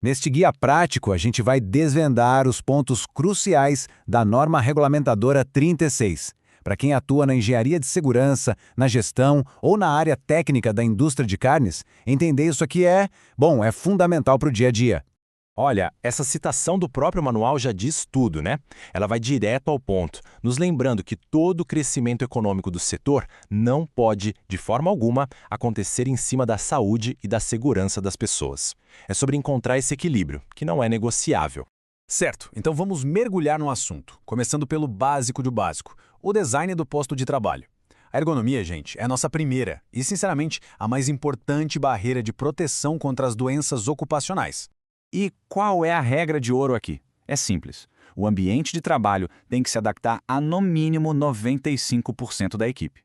Neste guia prático, a gente vai desvendar os pontos cruciais da norma regulamentadora 36. Para quem atua na engenharia de segurança, na gestão ou na área técnica da indústria de carnes, entender isso aqui é fundamental para o dia a dia. Olha, essa citação do próprio manual já diz tudo, né? Ela vai direto ao ponto, nos lembrando que todo o crescimento econômico do setor não pode, de forma alguma, acontecer em cima da saúde e da segurança das pessoas. É sobre encontrar esse equilíbrio, que não é negociável. Certo, então vamos mergulhar no assunto, começando pelo básico do básico, o design do posto de trabalho. A ergonomia, gente, é a nossa primeira e, sinceramente, a mais importante barreira de proteção contra as doenças ocupacionais. E qual é a regra de ouro aqui? É simples. O ambiente de trabalho tem que se adaptar a no mínimo 95% da equipe.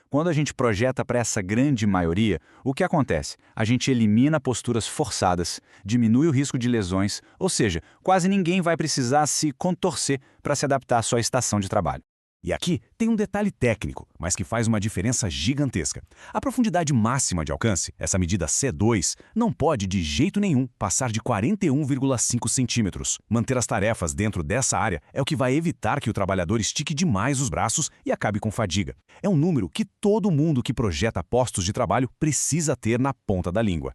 Quando a gente projeta para essa grande maioria, o que acontece? A gente elimina posturas forçadas, diminui o risco de lesões, ou seja, quase ninguém vai precisar se contorcer para se adaptar à sua estação de trabalho. E aqui tem um detalhe técnico, mas que faz uma diferença gigantesca. A profundidade máxima de alcance, essa medida C2, não pode de jeito nenhum passar de 41,5 centímetros. Manter as tarefas dentro dessa área é o que vai evitar que o trabalhador estique demais os braços e acabe com fadiga. É um número que todo mundo que projeta postos de trabalho precisa ter na ponta da língua.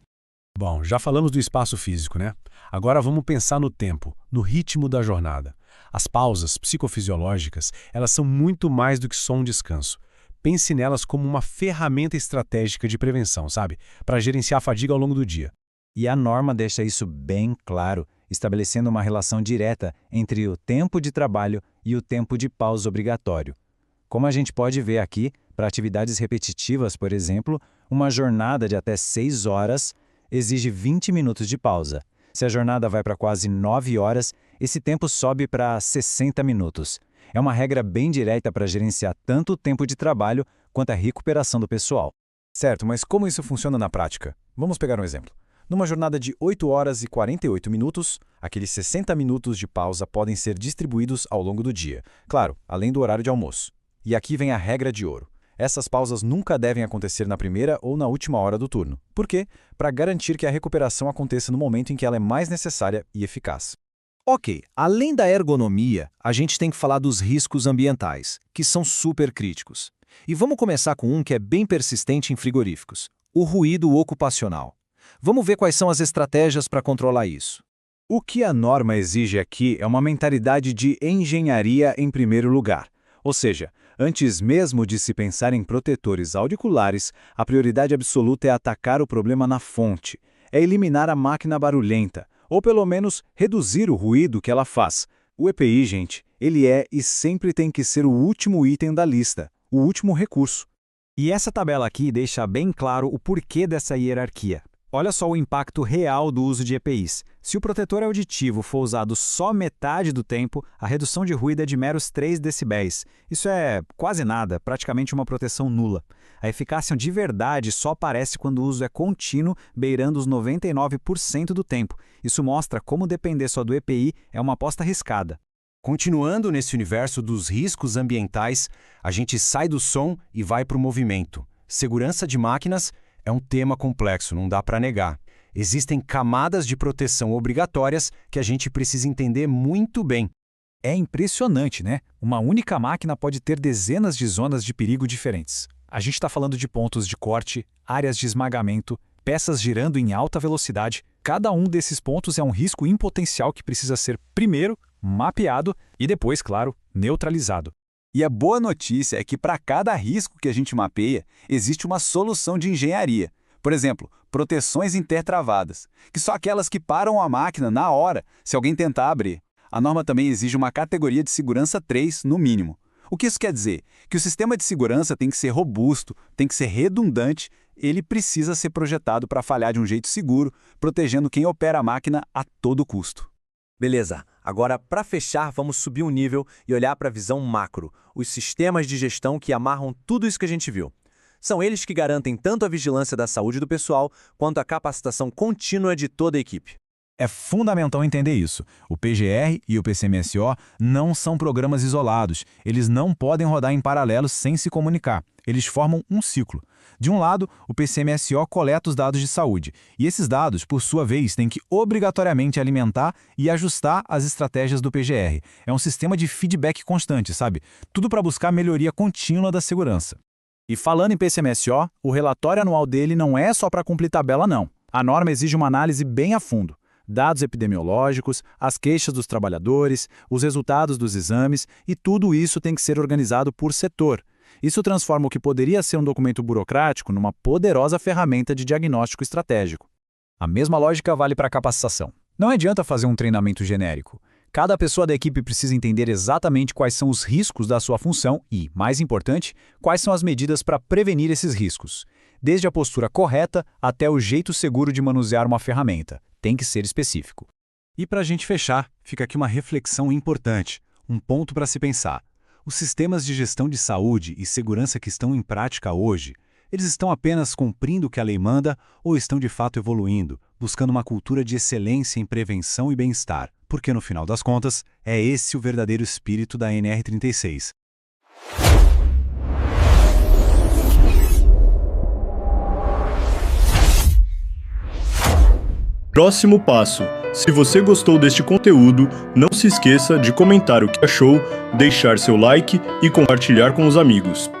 Bom, já falamos do espaço físico, né? Agora vamos pensar no tempo, no ritmo da jornada. As pausas psicofisiológicas, elas são muito mais do que só um descanso. Pense nelas como uma ferramenta estratégica de prevenção, sabe? Para gerenciar a fadiga ao longo do dia. E a norma deixa isso bem claro, estabelecendo uma relação direta entre o tempo de trabalho e o tempo de pausa obrigatório. Como a gente pode ver aqui, para atividades repetitivas, por exemplo, uma jornada de até 6 horas exige 20 minutos de pausa. Se a jornada vai para quase 9 horas, esse tempo sobe para 60 minutos. É uma regra bem direta para gerenciar tanto o tempo de trabalho quanto a recuperação do pessoal. Certo, mas como isso funciona na prática? Vamos pegar um exemplo. Numa jornada de 8 horas e 48 minutos, aqueles 60 minutos de pausa podem ser distribuídos ao longo do dia. Claro, além do horário de almoço. E aqui vem a regra de ouro. Essas pausas nunca devem acontecer na primeira ou na última hora do turno. Por quê? Para garantir que a recuperação aconteça no momento em que ela é mais necessária e eficaz. Ok, além da ergonomia, a gente tem que falar dos riscos ambientais, que são super críticos. E vamos começar com um que é bem persistente em frigoríficos: o ruído ocupacional. Vamos ver quais são as estratégias para controlar isso. O que a norma exige aqui é uma mentalidade de engenharia em primeiro lugar. Ou seja, antes mesmo de se pensar em protetores auriculares, a prioridade absoluta é atacar o problema na fonte. É eliminar a máquina barulhenta, ou pelo menos reduzir o ruído que ela faz. O EPI, gente, ele é e sempre tem que ser o último item da lista, o último recurso. E essa tabela aqui deixa bem claro o porquê dessa hierarquia. Olha só o impacto real do uso de EPIs. Se o protetor auditivo for usado só metade do tempo, a redução de ruído é de meros 3 decibéis. Isso é quase nada, praticamente uma proteção nula. A eficácia de verdade só aparece quando o uso é contínuo, beirando os 99% do tempo. Isso mostra como depender só do EPI é uma aposta arriscada. Continuando nesse universo dos riscos ambientais, a gente sai do som e vai para o movimento. Segurança de máquinas é um tema complexo, não dá para negar. Existem camadas de proteção obrigatórias que a gente precisa entender muito bem. É impressionante, né? Uma única máquina pode ter dezenas de zonas de perigo diferentes. A gente está falando de pontos de corte, áreas de esmagamento, peças girando em alta velocidade. Cada um desses pontos é um risco em potencial que precisa ser, primeiro, mapeado e depois, claro, neutralizado. E a boa notícia é que para cada risco que a gente mapeia, existe uma solução de engenharia. Por exemplo, proteções intertravadas, que são aquelas que param a máquina na hora se alguém tentar abrir. A norma também exige uma categoria de segurança 3, no mínimo. O que isso quer dizer? Que o sistema de segurança tem que ser robusto, tem que ser redundante, ele precisa ser projetado para falhar de um jeito seguro, protegendo quem opera a máquina a todo custo. Beleza, agora para fechar vamos subir um nível e olhar para a visão macro, os sistemas de gestão que amarram tudo isso que a gente viu. São eles que garantem tanto a vigilância da saúde do pessoal quanto a capacitação contínua de toda a equipe. É fundamental entender isso. O PGR e o PCMSO não são programas isolados. Eles não podem rodar em paralelo sem se comunicar. Eles formam um ciclo. De um lado, o PCMSO coleta os dados de saúde. E esses dados, por sua vez, têm que obrigatoriamente alimentar e ajustar as estratégias do PGR. É um sistema de feedback constante, sabe? Tudo para buscar melhoria contínua da segurança. E falando em PCMSO, o relatório anual dele não é só para cumprir tabela, não. A norma exige uma análise bem a fundo. Dados epidemiológicos, as queixas dos trabalhadores, os resultados dos exames, e tudo isso tem que ser organizado por setor. Isso transforma o que poderia ser um documento burocrático numa poderosa ferramenta de diagnóstico estratégico. A mesma lógica vale para a capacitação. Não adianta fazer um treinamento genérico. Cada pessoa da equipe precisa entender exatamente quais são os riscos da sua função e, mais importante, quais são as medidas para prevenir esses riscos. Desde a postura correta até o jeito seguro de manusear uma ferramenta. Tem que ser específico. E para a gente fechar, fica aqui uma reflexão importante, um ponto para se pensar. Os sistemas de gestão de saúde e segurança que estão em prática hoje, eles estão apenas cumprindo o que a lei manda ou estão de fato evoluindo, buscando uma cultura de excelência em prevenção e bem-estar? Porque, no final das contas, é esse o verdadeiro espírito da NR36. Próximo passo. Se você gostou deste conteúdo, não se esqueça de comentar o que achou, deixar seu like e compartilhar com os amigos.